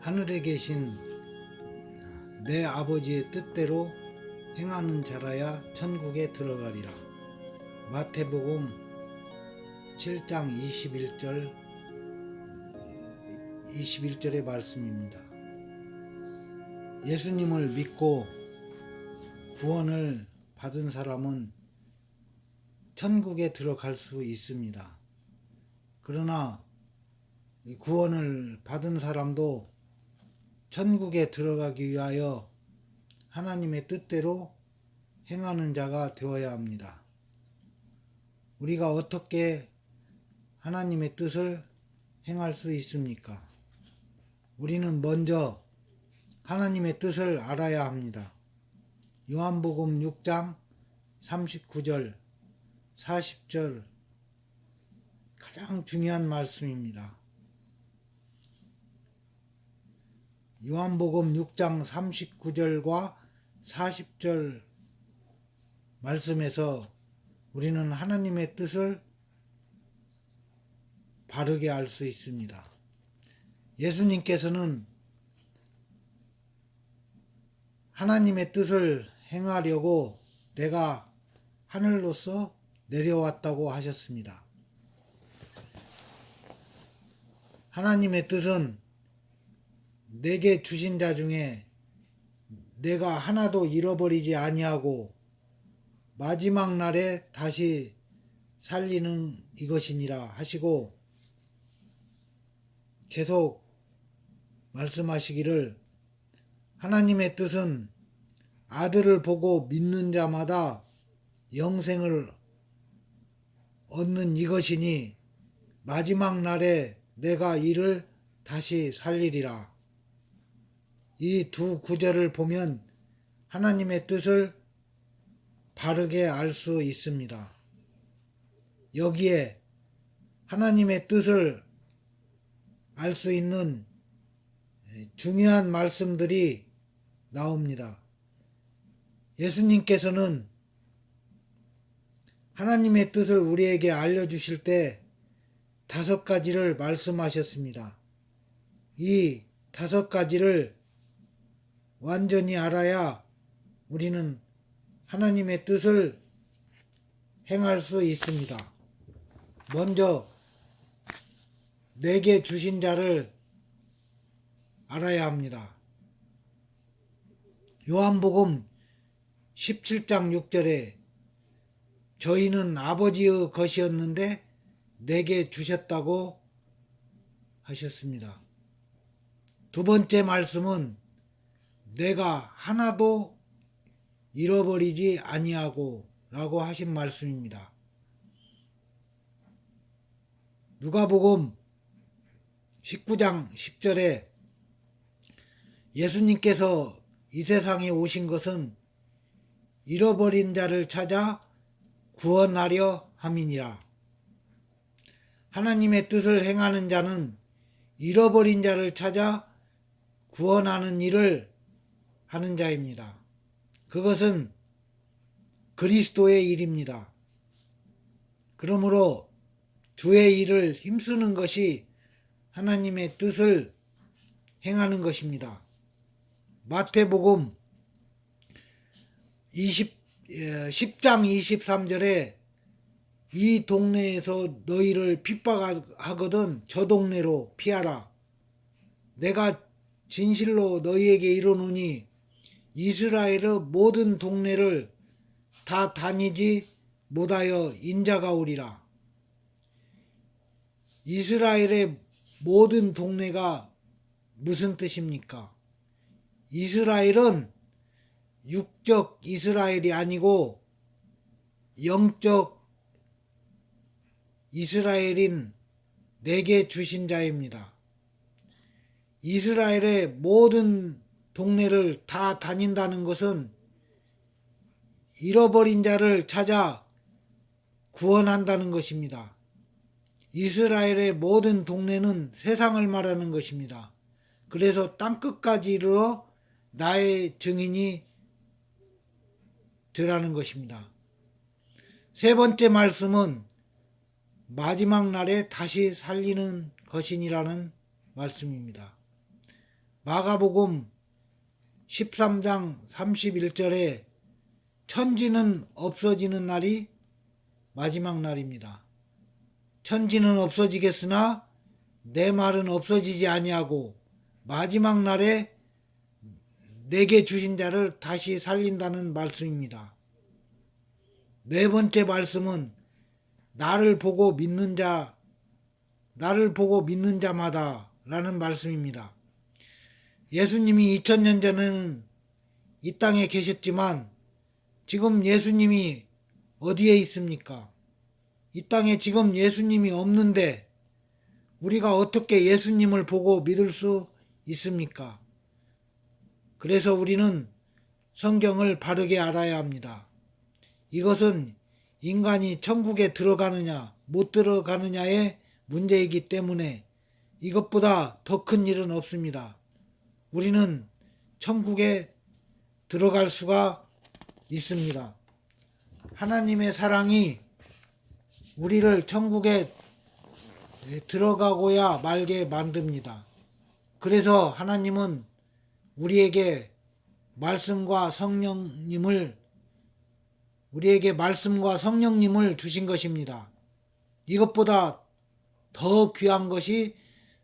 하늘에 계신 내 아버지의 뜻대로 행하는 자라야 천국에 들어가리라. 마태복음 7장 21절의 말씀입니다. 예수님을 믿고 구원을 받은 사람은 천국에 들어갈 수 있습니다. 그러나 구원을 받은 사람도 천국에 들어가기 위하여 하나님의 뜻대로 행하는 자가 되어야 합니다. 우리가 어떻게 하나님의 뜻을 행할 수 있습니까? 우리는 먼저 하나님의 뜻을 알아야 합니다. 요한복음 6장 39절, 40절 가장 중요한 말씀입니다. 요한복음 6장 39절과 40절 말씀에서 우리는 하나님의 뜻을 바르게 알 수 있습니다. 예수님께서는 하나님의 뜻을 행하려고 내가 하늘로서 내려왔다고 하셨습니다. 하나님의 뜻은 내게 주신 자 중에 내가 하나도 잃어버리지 아니하고 마지막 날에 다시 살리는 이것이니라 하시고 계속 말씀하시기를 하나님의 뜻은 아들을 보고 믿는 자마다 영생을 얻는 이것이니 마지막 날에 내가 이를 다시 살리리라. 이 두 구절을 보면 하나님의 뜻을 바르게 알 수 있습니다. 여기에 하나님의 뜻을 알 수 있는 중요한 말씀들이 나옵니다. 예수님께서는 하나님의 뜻을 우리에게 알려주실 때 5가지를 말씀하셨습니다. 이 5가지를 완전히 알아야 우리는 하나님의 뜻을 행할 수 있습니다. 먼저 내게 주신 자를 알아야 합니다. 요한복음 17장 6절에 저희는 아버지의 것이었는데 내게 주셨다고 하셨습니다. 두 번째 말씀은 내가 하나도 잃어버리지 아니하고 라고 하신 말씀입니다. 누가복음 19장 10절에 예수님께서 이 세상에 오신 것은 잃어버린 자를 찾아 구원하려 함이니라. 하나님의 뜻을 행하는 자는 잃어버린 자를 찾아 구원하는 일을 하는 자입니다. 그것은 그리스도의 일입니다. 그러므로 주의 일을 힘쓰는 것이 하나님의 뜻을 행하는 것입니다. 마태복음 10장 23절에 이 동네에서 너희를 핍박하거든 저 동네로 피하라. 내가 진실로 너희에게 이르노니 이스라엘의 모든 동네를 다 다니지 못하여 인자가 오리라. 이스라엘의 모든 동네가 무슨 뜻입니까? 이스라엘은 육적 이스라엘이 아니고 영적 이스라엘인 내게 주신 자입니다. 이스라엘의 모든 동네를 다 다닌다는 것은 잃어버린 자를 찾아 구원한다는 것입니다. 이스라엘의 모든 동네는 세상을 말하는 것입니다. 그래서 땅끝까지 이르러 나의 증인이 되라는 것입니다. 세 번째 말씀은 마지막 날에 다시 살리는 것이니라는 말씀입니다. 마가복음 13장 31절에 천지는 없어지는 날이 마지막 날입니다. 천지는 없어지겠으나 내 말은 없어지지 아니하고 마지막 날에 내게 주신 자를 다시 살린다는 말씀입니다. 네 번째 말씀은 나를 보고 믿는 자마다 라는 말씀입니다. 예수님이 2000년 전에는 이 땅에 계셨지만 지금 예수님이 어디에 있습니까? 이 땅에 지금 예수님이 없는데 우리가 어떻게 예수님을 보고 믿을 수 있습니까? 그래서 우리는 성경을 바르게 알아야 합니다. 이것은 인간이 천국에 들어가느냐 못 들어가느냐의 문제이기 때문에 이것보다 더 큰 일은 없습니다. 우리는 천국에 들어갈 수가 있습니다. 하나님의 사랑이 우리를 천국에 들어가고야 말게 만듭니다. 그래서 하나님은 우리에게 말씀과 성령님을 주신 것입니다. 이것보다 더 귀한 것이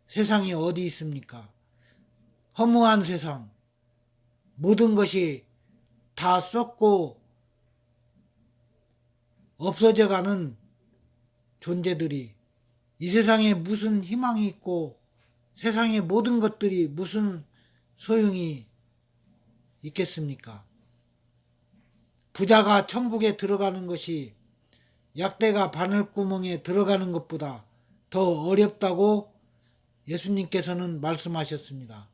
세상에 어디 있습니까? 허무한 세상, 모든 것이 다 썩고 없어져가는 존재들이 이 세상에 무슨 희망이 있고 세상의 모든 것들이 무슨 소용이 있겠습니까? 부자가 천국에 들어가는 것이 약대가 바늘구멍에 들어가는 것보다 더 어렵다고 예수님께서는 말씀하셨습니다.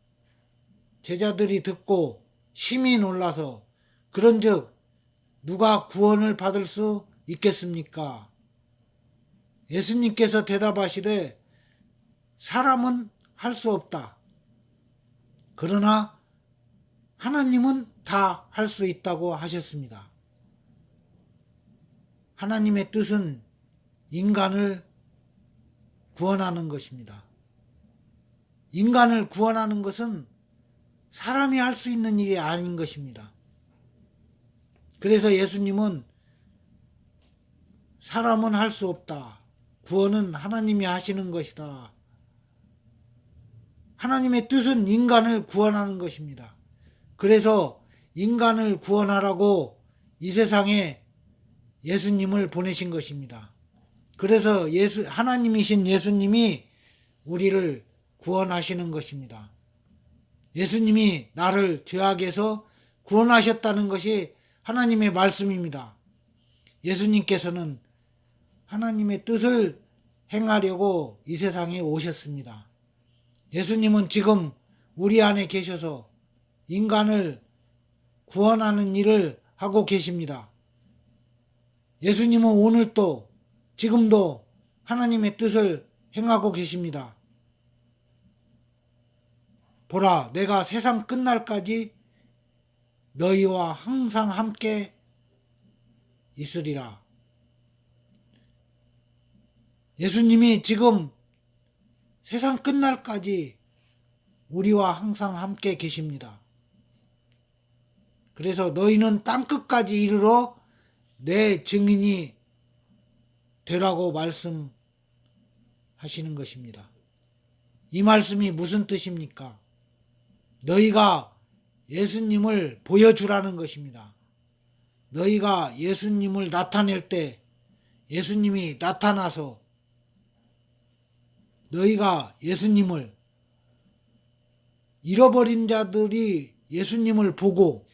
제자들이 듣고 심히 놀라서 그런즉 누가 구원을 받을 수 있겠습니까? 예수님께서 대답하시되 사람은 할 수 없다. 그러나 하나님은 다 할 수 있다고 하셨습니다. 하나님의 뜻은 인간을 구원하는 것입니다. 인간을 구원하는 것은 사람이 할 수 있는 일이 아닌 것입니다. 그래서 예수님은 사람은 할 수 없다. 구원은 하나님이 하시는 것이다. 하나님의 뜻은 인간을 구원하는 것입니다. 그래서 인간을 구원하라고 이 세상에 예수님을 보내신 것입니다. 그래서 하나님이신 예수님이 우리를 구원하시는 것입니다. 예수님이 나를 죄악에서 구원하셨다는 것이 하나님의 말씀입니다. 예수님께서는 하나님의 뜻을 행하려고 이 세상에 오셨습니다. 예수님은 지금 우리 안에 계셔서 인간을 구원하는 일을 하고 계십니다. 예수님은 오늘도 지금도 하나님의 뜻을 행하고 계십니다. 보라, 내가 세상 끝날까지 너희와 항상 함께 있으리라. 예수님이 지금 세상 끝날까지 우리와 항상 함께 계십니다. 그래서 너희는 땅끝까지 이르러 내 증인이 되라고 말씀하시는 것입니다. 이 말씀이 무슨 뜻입니까? 너희가 예수님을 보여주라는 것입니다. 너희가 예수님을 나타낼 때 예수님이 나타나서 너희가 예수님을 잃어버린 자들이 예수님을 보고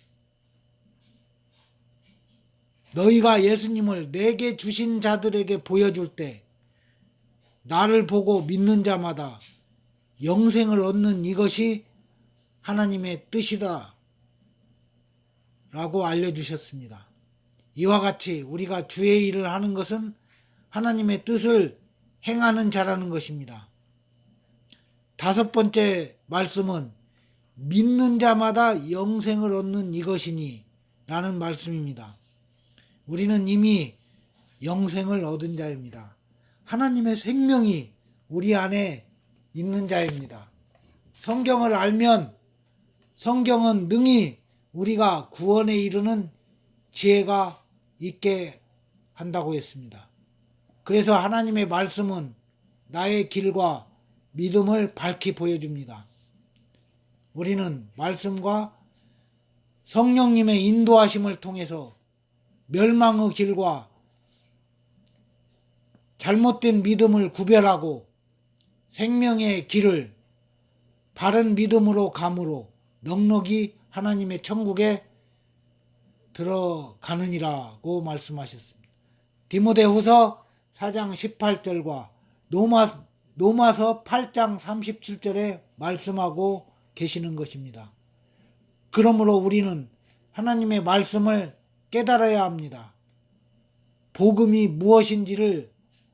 너희가 예수님을 내게 주신 자들에게 보여줄 때 나를 보고 믿는 자마다 영생을 얻는 이것이 하나님의 뜻이다 라고 알려주셨습니다. 이와 같이 우리가 주의 일을 하는 것은 하나님의 뜻을 행하는 자라는 것입니다. 다섯 번째 말씀은 믿는 자마다 영생을 얻는 이것이니 라는 말씀입니다. 우리는 이미 영생을 얻은 자입니다. 하나님의 생명이 우리 안에 있는 자입니다. 성경을 알면 성경은 능히 우리가 구원에 이르는 지혜가 있게 한다고 했습니다. 그래서 하나님의 말씀은 나의 길과 믿음을 밝히 보여줍니다. 우리는 말씀과 성령님의 인도하심을 통해서 멸망의 길과 잘못된 믿음을 구별하고 생명의 길을 바른 믿음으로 감으로 넉넉히 하나님의 천국에 들어가느니라고 말씀하셨습니다. 디모데후서 4장 18절과 로마서 8장 37절에 말씀하고 계시는 것입니다. 그러므로 우리는 하나님의 말씀을 깨달아야 합니다. 복음이 무엇인지를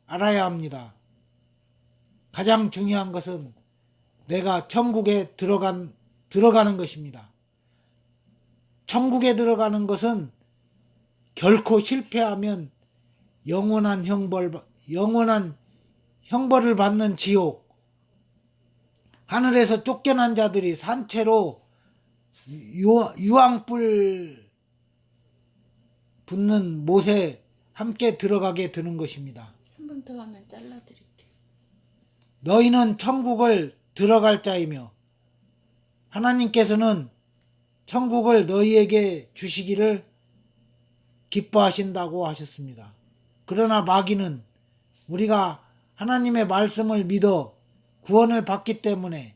알아야 합니다. 가장 중요한 것은 내가 천국에 들어가는 것입니다. 천국에 들어가는 것은 결코 실패하면 영원한 형벌을 받는 지옥, 하늘에서 쫓겨난 자들이 산채로 유황불 붙는 못에 함께 들어가게 되는 것입니다. 한 번 더 하면 잘라드릴게. 너희는 천국을 들어갈 자이며 하나님께서는 천국을 너희에게 주시기를 기뻐하신다고 하셨습니다. 그러나 마귀는 우리가 하나님의 말씀을 믿어 구원을 받기 때문에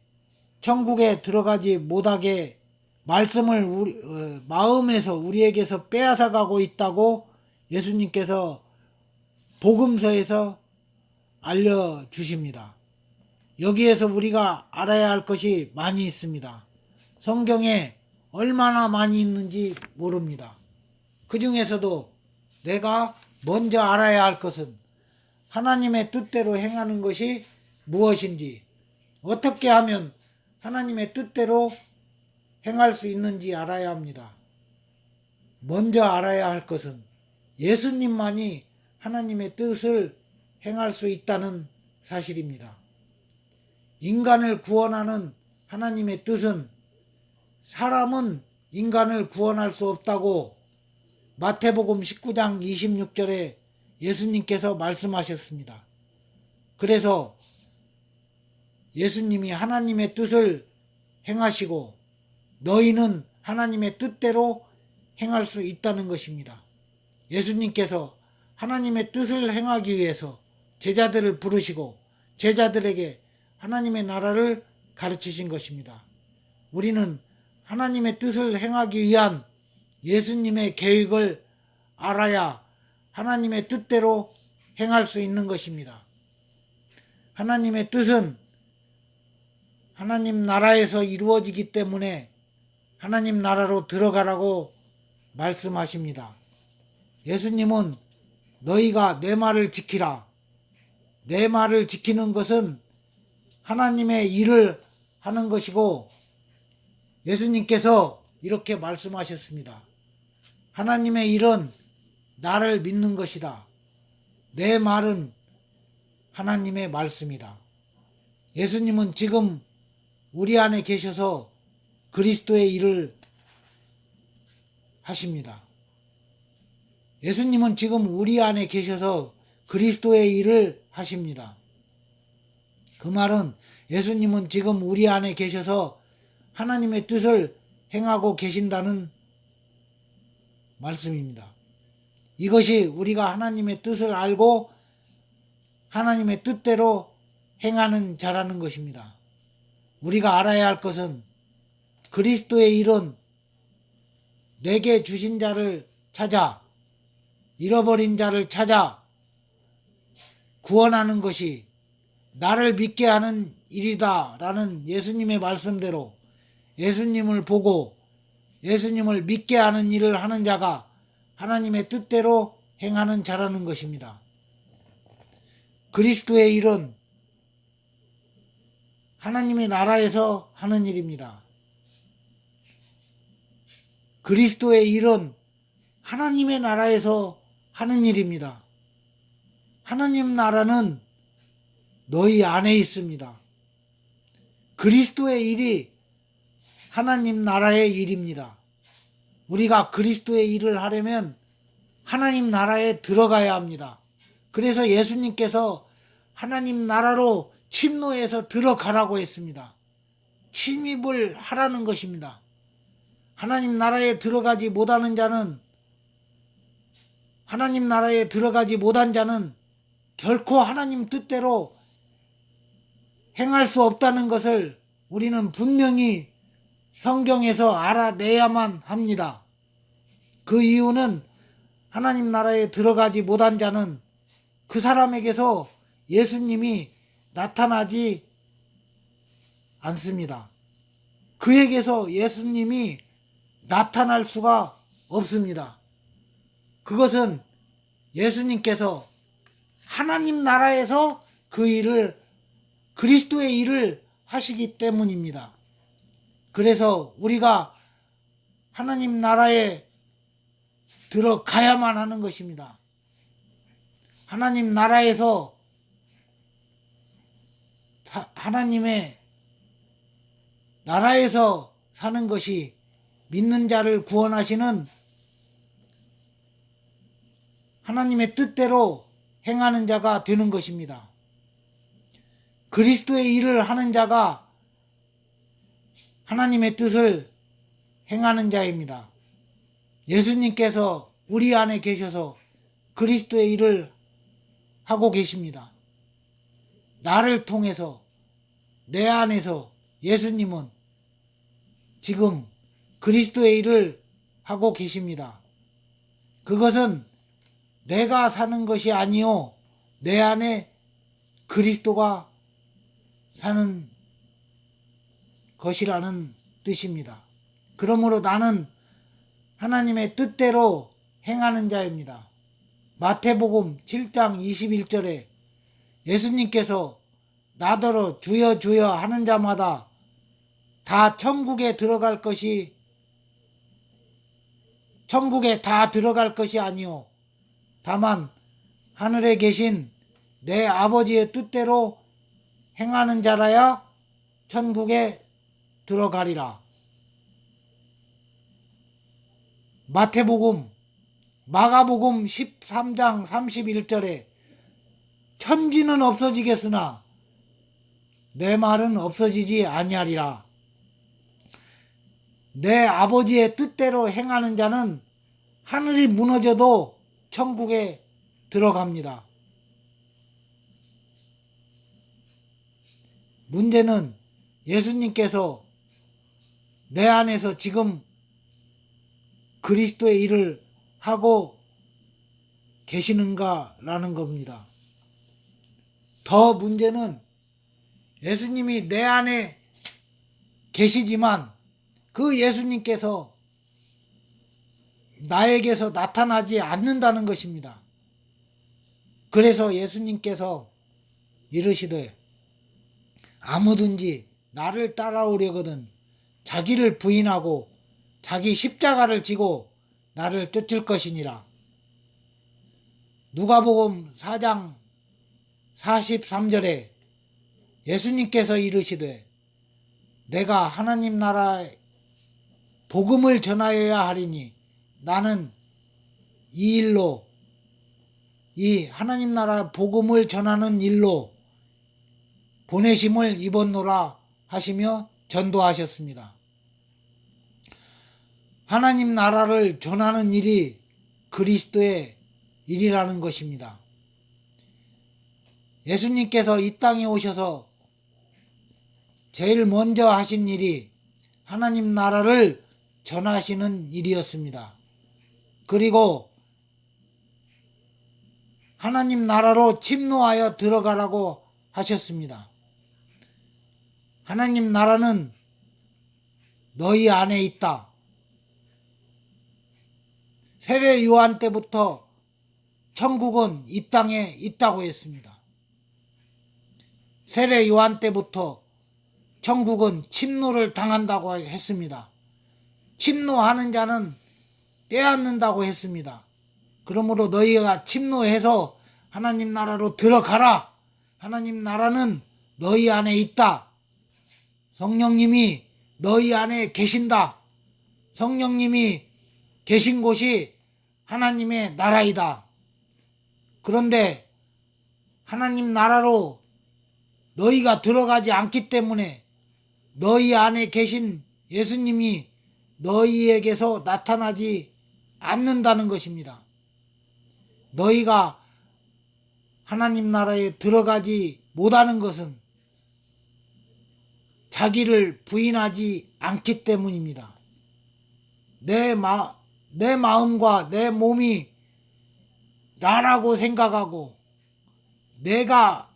천국에 들어가지 못하게 말씀을 마음에서 우리에게서 빼앗아가고 있다고 예수님께서 복음서에서 알려주십니다. 여기에서 우리가 알아야 할 것이 많이 있습니다. 성경에 얼마나 많이 있는지 모릅니다. 그 중에서도 내가 먼저 알아야 할 것은 하나님의 뜻대로 행하는 것이 무엇인지, 어떻게 하면 하나님의 뜻대로 행할 수 있는지 알아야 합니다. 먼저 알아야 할 것은 예수님만이 하나님의 뜻을 행할 수 있다는 사실입니다. 인간을 구원하는 하나님의 뜻은 사람은 인간을 구원할 수 없다고 마태복음 19장 26절에 예수님께서 말씀하셨습니다. 그래서 예수님이 하나님의 뜻을 행하시고 너희는 하나님의 뜻대로 행할 수 있다는 것입니다. 예수님께서 하나님의 뜻을 행하기 위해서 제자들을 부르시고 제자들에게 하나님의 나라를 가르치신 것입니다. 우리는 하나님의 뜻을 행하기 위한 예수님의 계획을 알아야 하나님의 뜻대로 행할 수 있는 것입니다. 하나님의 뜻은 하나님 나라에서 이루어지기 때문에 하나님 나라로 들어가라고 말씀하십니다. 예수님은 너희가 내 말을 지키라. 내 말을 지키는 것은 하나님의 일을 하는 것이고 예수님께서 이렇게 말씀하셨습니다. 하나님의 일은 나를 믿는 것이다. 내 말은 하나님의 말씀이다. 예수님은 지금 우리 안에 계셔서 그리스도의 일을 하십니다. 예수님은 지금 우리 안에 계셔서 그리스도의 일을 하십니다. 그 말은 예수님은 지금 우리 안에 계셔서 하나님의 뜻을 행하고 계신다는 말씀입니다. 이것이 우리가 하나님의 뜻을 알고 하나님의 뜻대로 행하는 자라는 것입니다. 우리가 알아야 할 것은 그리스도의 일은 내게 주신 자를 찾아 잃어버린 자를 찾아 구원하는 것이 나를 믿게 하는 일이다 라는 예수님의 말씀대로 예수님을 보고 예수님을 믿게 하는 일을 하는 자가 하나님의 뜻대로 행하는 자라는 것입니다. 그리스도의 일은 하나님의 나라에서 하는 일입니다. 그리스도의 일은 하나님의 나라에서 하는 일입니다. 하나님 나라는 너희 안에 있습니다. 그리스도의 일이 하나님 나라의 일입니다. 우리가 그리스도의 일을 하려면 하나님 나라에 들어가야 합니다. 그래서 예수님께서 하나님 나라로 침노해서 들어가라고 했습니다. 침입을 하라는 것입니다. 하나님 나라에 들어가지 못하는 자는 하나님 나라에 들어가지 못한 자는 결코 하나님 뜻대로 행할 수 없다는 것을 우리는 분명히 성경에서 알아내야만 합니다. 그 이유는 하나님 나라에 들어가지 못한 자는 그 사람에게서 예수님이 나타나지 않습니다. 그에게서 예수님이 나타날 수가 없습니다. 그것은 예수님께서 하나님 나라에서 그 일을 그리스도의 일을 하시기 때문입니다. 그래서 우리가 하나님 나라에 들어가야만 하는 것입니다. 하나님 나라에서 하나님의 나라에서 사는 것이 믿는 자를 구원하시는 하나님의 뜻대로 행하는 자가 되는 것입니다. 그리스도의 일을 하는 자가 하나님의 뜻을 행하는 자입니다. 예수님께서 우리 안에 계셔서 그리스도의 일을 하고 계십니다. 나를 통해서 내 안에서 예수님은 지금 그리스도의 일을 하고 계십니다. 그것은 내가 사는 것이 아니요 내 안에 그리스도가 사는 것이라는 뜻입니다. 그러므로 나는 하나님의 뜻대로 행하는 자입니다. 마태복음 7장 21절에 예수님께서 나더러 주여 주여 하는 자마다 다 천국에 다 들어갈 것이 아니요 다만 하늘에 계신 내 아버지의 뜻대로 행하는 자라야 천국에 들어가리라. 마가복음 13장 31절에 천지는 없어지겠으나 내 말은 없어지지 아니하리라. 내 아버지의 뜻대로 행하는 자는 하늘이 무너져도 천국에 들어갑니다. 문제는 예수님께서 내 안에서 지금 그리스도의 일을 하고 계시는가라는 겁니다. 더 문제는 예수님이 내 안에 계시지만 그 예수님께서 나에게서 나타나지 않는다는 것입니다. 그래서 예수님께서 이르시되 아무든지 나를 따라오려거든 자기를 부인하고 자기 십자가를 지고 나를 쫓을 것이니라. 누가복음 4장 43절에 예수님께서 이르시되 내가 하나님 나라의 복음을 전하여야 하리니 나는 이 일로 이 하나님 나라 복음을 전하는 일로 보내심을 입었노라 하시며 전도하셨습니다. 하나님 나라를 전하는 일이 그리스도의 일이라는 것입니다. 예수님께서 이 땅에 오셔서 제일 먼저 하신 일이 하나님 나라를 전하시는 일이었습니다. 그리고 하나님 나라로 침노하여 들어가라고 하셨습니다. 하나님 나라는 너희 안에 있다. 세례 요한 때부터 천국은 이 땅에 있다고 했습니다. 세례 요한 때부터 천국은 침노를 당한다고 했습니다. 침노하는 자는 빼앗는다고 했습니다. 그러므로 너희가 침노해서 하나님 나라로 들어가라. 하나님 나라는 너희 안에 있다. 성령님이 너희 안에 계신다. 성령님이 계신 곳이 하나님의 나라이다. 그런데 하나님 나라로 너희가 들어가지 않기 때문에 너희 안에 계신 예수님이 너희에게서 나타나지 않는다는 것입니다. 너희가 하나님 나라에 들어가지 못하는 것은 자기를 부인하지 않기 때문입니다. 내 마음과 내 몸이 나라고 생각하고 내가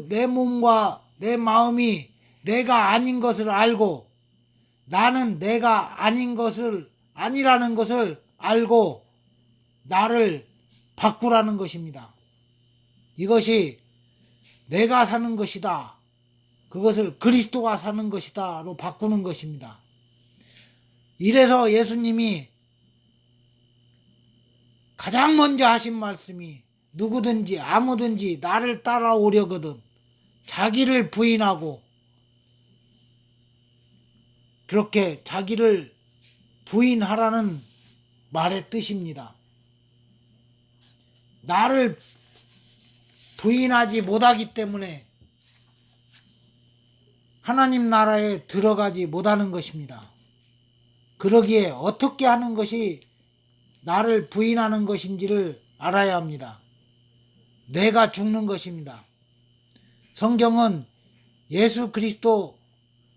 내 몸과 내 마음이 내가 아닌 것을 알고 나는 내가 아니라는 것을 알고 나를 바꾸라는 것입니다. 이것이 내가 사는 것이다. 그것을 그리스도가 사는 것이다로 바꾸는 것입니다. 이래서 예수님이 가장 먼저 하신 말씀이 누구든지 아무든지 나를 따라오려거든 자기를 부인하고 그렇게 자기를 부인하라는 말의 뜻입니다. 나를 부인하지 못하기 때문에 하나님 나라에 들어가지 못하는 것입니다. 그러기에 어떻게 하는 것이 나를 부인하는 것인지를 알아야 합니다. 내가 죽는 것입니다. 성경은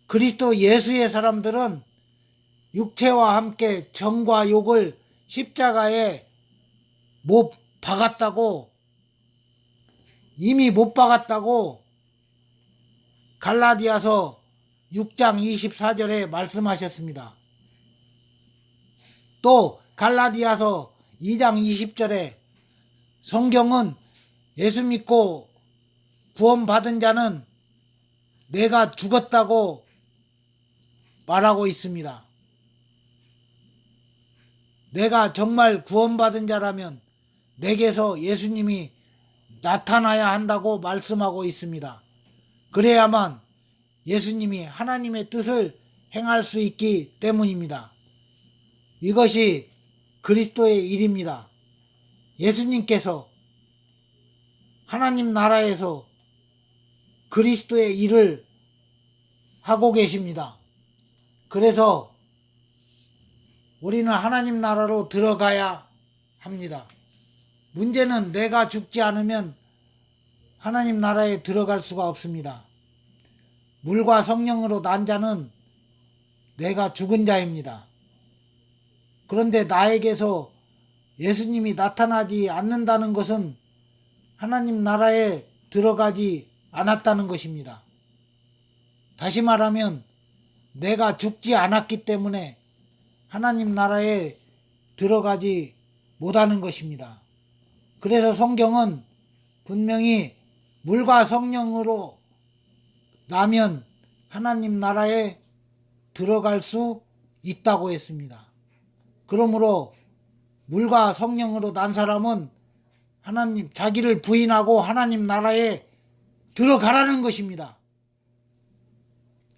그리스도 예수의 사람들은 육체와 함께 정과 욕을 십자가에 못 박았다고 이미 못 박았다고 갈라디아서 6장 24절에 말씀하셨습니다. 또 갈라디아서 2장 20절에 성경은 예수 믿고 구원받은 자는 내가 죽었다고 말하고 있습니다. 내가 정말 구원받은 자라면 내게서 예수님이 나타나야 한다고 말씀하고 있습니다. 그래야만 예수님이 하나님의 뜻을 행할 수 있기 때문입니다. 이것이 그리스도의 일입니다. 예수님께서 하나님 나라에서 그리스도의 일을 하고 계십니다. 그래서 우리는 하나님 나라로 들어가야 합니다. 문제는 내가 죽지 않으면 하나님 나라에 들어갈 수가 없습니다. 물과 성령으로 난 자는 내가 죽은 자입니다. 그런데 나에게서 예수님이 나타나지 않는다는 것은 하나님 나라에 들어가지 않았다는 것입니다. 다시 말하면 내가 죽지 않았기 때문에 하나님 나라에 들어가지 못하는 것입니다. 그래서 성경은 분명히 물과 성령으로 나면 하나님 나라에 들어갈 수 있다고 했습니다. 그러므로 물과 성령으로 난 사람은 자기를 부인하고 하나님 나라에 들어가라는 것입니다.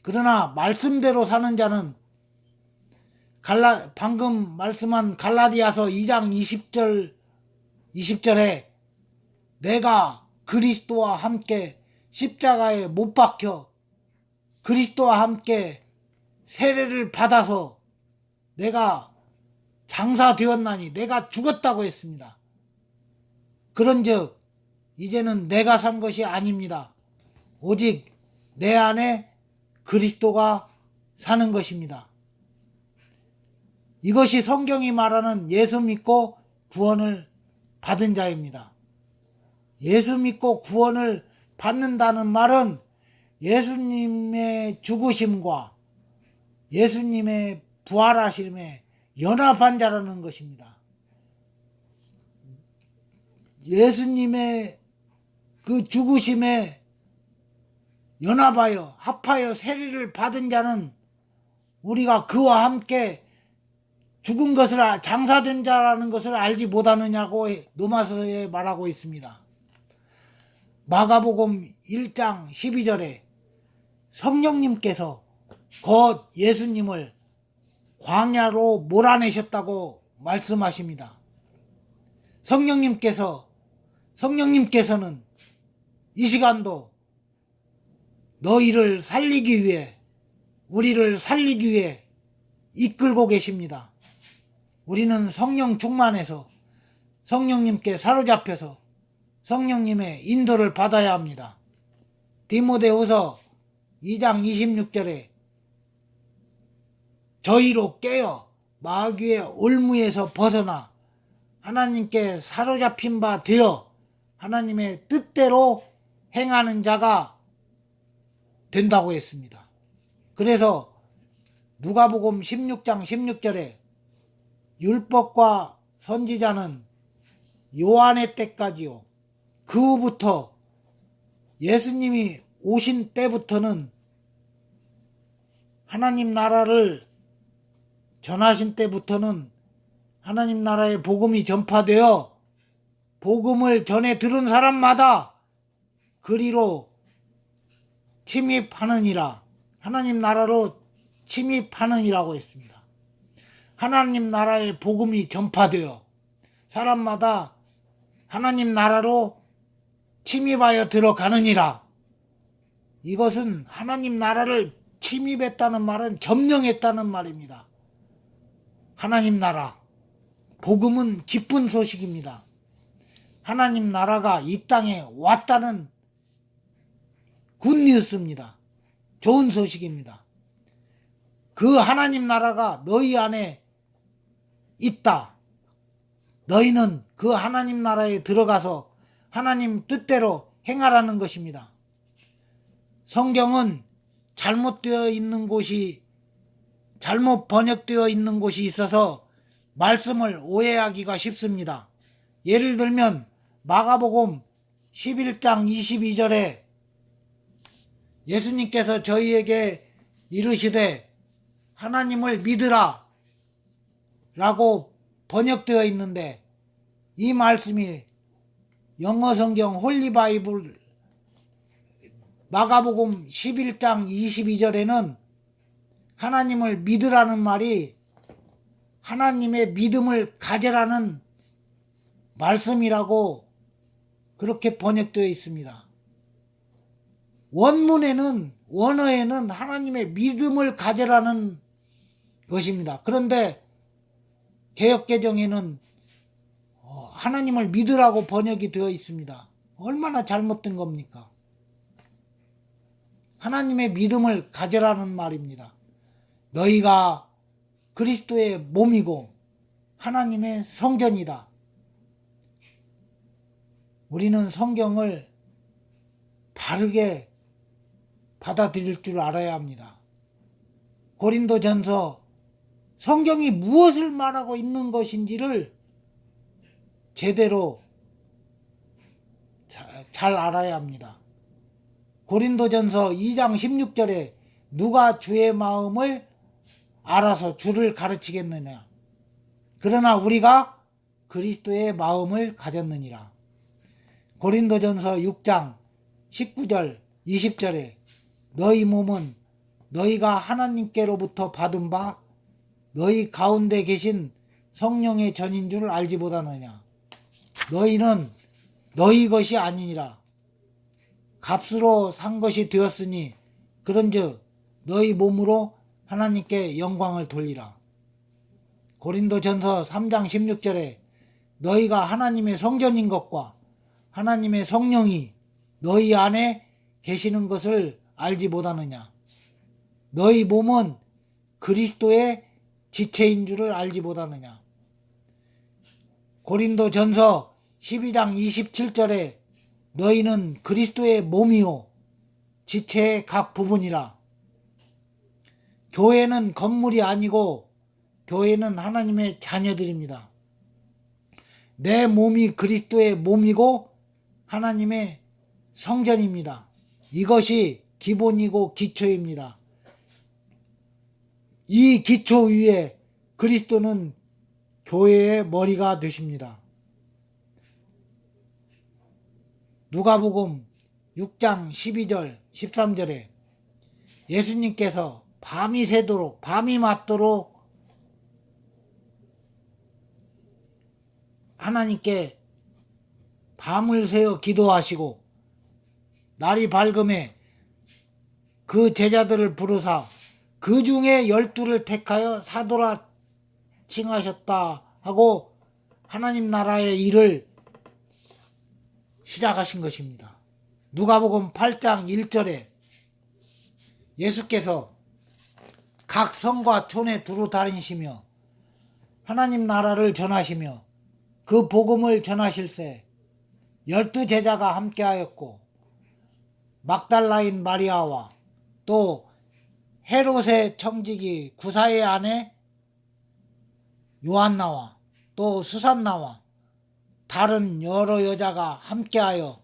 그러나 말씀대로 사는 자는 방금 말씀한 갈라디아서 2장 20절에 내가 그리스도와 함께 십자가에 못 박혀 그리스도와 함께 세례를 받아서 내가 장사되었나니 내가 죽었다고 했습니다. 그런즉 이제는 내가 산 것이 아닙니다. 오직 내 안에 그리스도가 사는 것입니다. 이것이 성경이 말하는 예수 믿고 구원을 받은 자입니다. 예수 믿고 구원을 받는다는 말은 예수님의 죽으심과 예수님의 부활하심에 연합한 자라는 것입니다. 예수님의 그 죽으심에 연합하여 합하여 세례를 받은 자는 우리가 그와 함께 죽은 것을 장사된 자라는 것을 알지 못하느냐고 로마서에 말하고 있습니다. 마가복음 1장 12절에 성령님께서 곧 예수님을 광야로 몰아내셨다고 말씀하십니다. 성령님께서는 이 시간도 너희를 살리기 위해, 우리를 살리기 위해 이끌고 계십니다. 우리는 성령 충만해서 성령님께 사로잡혀서 성령님의 인도를 받아야 합니다. 디모데후서 2장 26절에 저희로 깨어 마귀의 올무에서 벗어나 하나님께 사로잡힌 바 되어 하나님의 뜻대로 행하는 자가 된다고 했습니다. 그래서 누가복음 16장 16절에 율법과 선지자는 요한의 때까지요, 그 후부터 예수님이 오신 때부터는 하나님 나라를 전하신 때부터는 하나님 나라의 복음이 전파되어 복음을 전해 들은 사람마다 그리로 침입하느니라, 하나님 나라로 침입하느니라고 했습니다. 하나님 나라의 복음이 전파되어 사람마다 하나님 나라로 침입하여 들어가느니라. 이것은 하나님 나라를 침입했다는 말은 점령했다는 말입니다. 하나님 나라, 복음은 기쁜 소식입니다. 하나님 나라가 이 땅에 왔다는 굿뉴스입니다. 좋은 소식입니다. 그 하나님 나라가 너희 안에 있다. 너희는 그 하나님 나라에 들어가서 하나님 뜻대로 행하라는 것입니다. 성경은 잘못되어 있는 곳이, 잘못 번역되어 있는 곳이 있어서 말씀을 오해하기가 쉽습니다. 예를 들면 마가복음 11장 22절에 예수님께서 저희에게 이르시되 하나님을 믿으라 라고 번역되어 있는데, 이 말씀이 영어 성경 홀리 바이블 마가복음 11장 22절에는 하나님을 믿으라는 말이 하나님의 믿음을 가져라는 말씀이라고 그렇게 번역되어 있습니다. 원어에는 하나님의 믿음을 가져라는 것입니다. 그런데 개역개정에는 하나님을 믿으라고 번역이 되어 있습니다. 얼마나 잘못된 겁니까? 하나님의 믿음을 가져라는 말입니다. 너희가 그리스도의 몸이고 하나님의 성전이다. 우리는 성경을 바르게 받아들일 줄 알아야 합니다. 고린도전서 성경이 무엇을 말하고 있는 것인지를 제대로 잘 알아야 합니다. 고린도전서 2장 16절에 누가 주의 마음을 알아서 주를 가르치겠느냐. 그러나 우리가 그리스도의 마음을 가졌느니라. 고린도전서 6장 19절 20절에 너희 몸은 너희가 하나님께로부터 받은 바 너희 가운데 계신 성령의 전인 줄 알지 못하느냐. 너희는 너희 것이 아니니라. 값으로 산 것이 되었으니 그런즉 너희 몸으로 하나님께 영광을 돌리라. 고린도전서 3장 16절에 너희가 하나님의 성전인 것과 하나님의 성령이 너희 안에 계시는 것을 알지 못하느냐. 너희 몸은 그리스도의 지체인 줄을 알지 못하느냐. 고린도전서 12장 27절에 너희는 그리스도의 몸이요 지체의 각 부분이라. 교회는 건물이 아니고 교회는 하나님의 자녀들입니다. 내 몸이 그리스도의 몸이고 하나님의 성전입니다. 이것이 기본이고 기초입니다. 이 기초 위에 그리스도는 교회의 머리가 되십니다. 누가복음 6장 12절 13절에 예수님께서 밤이 새도록, 밤이 맞도록 하나님께 밤을 새어 기도하시고, 날이 밝음에 그 제자들을 부르사 그 중에 12를 택하여 사도라 칭하셨다 하고 하나님 나라의 일을 시작하신 것입니다. 누가복음 8장 1절에 예수께서 각 성과 촌에 두루 다니시며 하나님 나라를 전하시며 그 복음을 전하실세 12제자가 함께하였고 막달라인 마리아와 또 헤롯의 청지기 구사의 아내 요한나와 또 수산나와 다른 여러 여자가 함께하여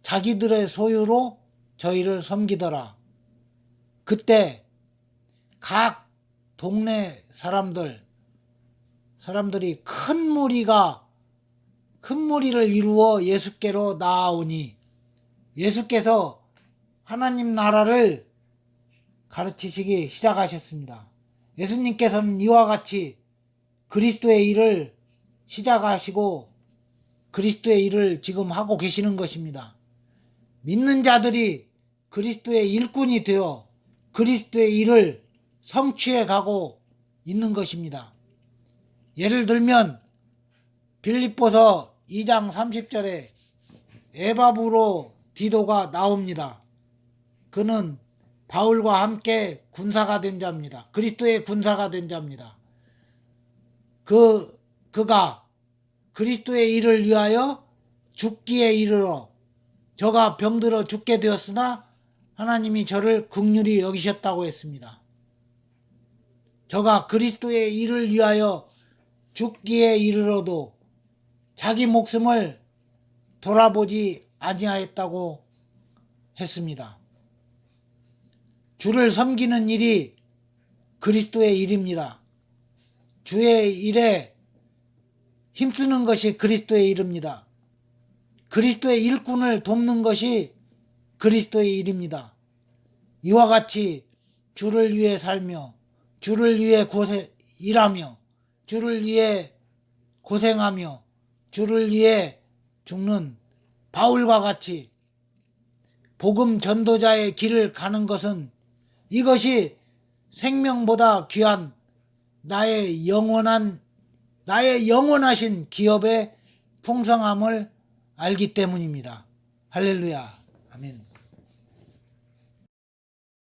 자기들의 소유로 저희를 섬기더라. 그때 각 동네 사람들이 큰 무리를 이루어 예수께로 나아오니 예수께서 하나님 나라를 가르치시기 시작하셨습니다. 예수님께서는 이와 같이 그리스도의 일을 시작하시고 그리스도의 일을 지금 하고 계시는 것입니다. 믿는 자들이 그리스도의 일꾼이 되어 그리스도의 일을 성취해 가고 있는 것입니다. 예를 들면 빌립보서 2장 30절에 에바브로 디도가 나옵니다. 그는 바울과 함께 군사가 된 자입니다. 그리스도의 군사가 된 자입니다. 그가 그리스도의 일을 위하여 죽기에 이르러 저가 병들어 죽게 되었으나 하나님이 저를 긍휼히 여기셨다고 했습니다. 저가 그리스도의 일을 위하여 죽기에 이르러도 자기 목숨을 돌아보지 아니하였다고 했습니다. 주를 섬기는 일이 그리스도의 일입니다. 주의 일에 힘쓰는 것이 그리스도의 일입니다. 그리스도의 일꾼을 돕는 것이 그리스도의 일입니다. 이와 같이 주를 위해 살며 주를 위해 일하며 주를 위해 고생하며 주를 위해 죽는 바울과 같이 복음 전도자의 길을 가는 것은 이것이 생명보다 귀한 나의 영원하신 기업의 풍성함을 알기 때문입니다. 할렐루야. 아멘.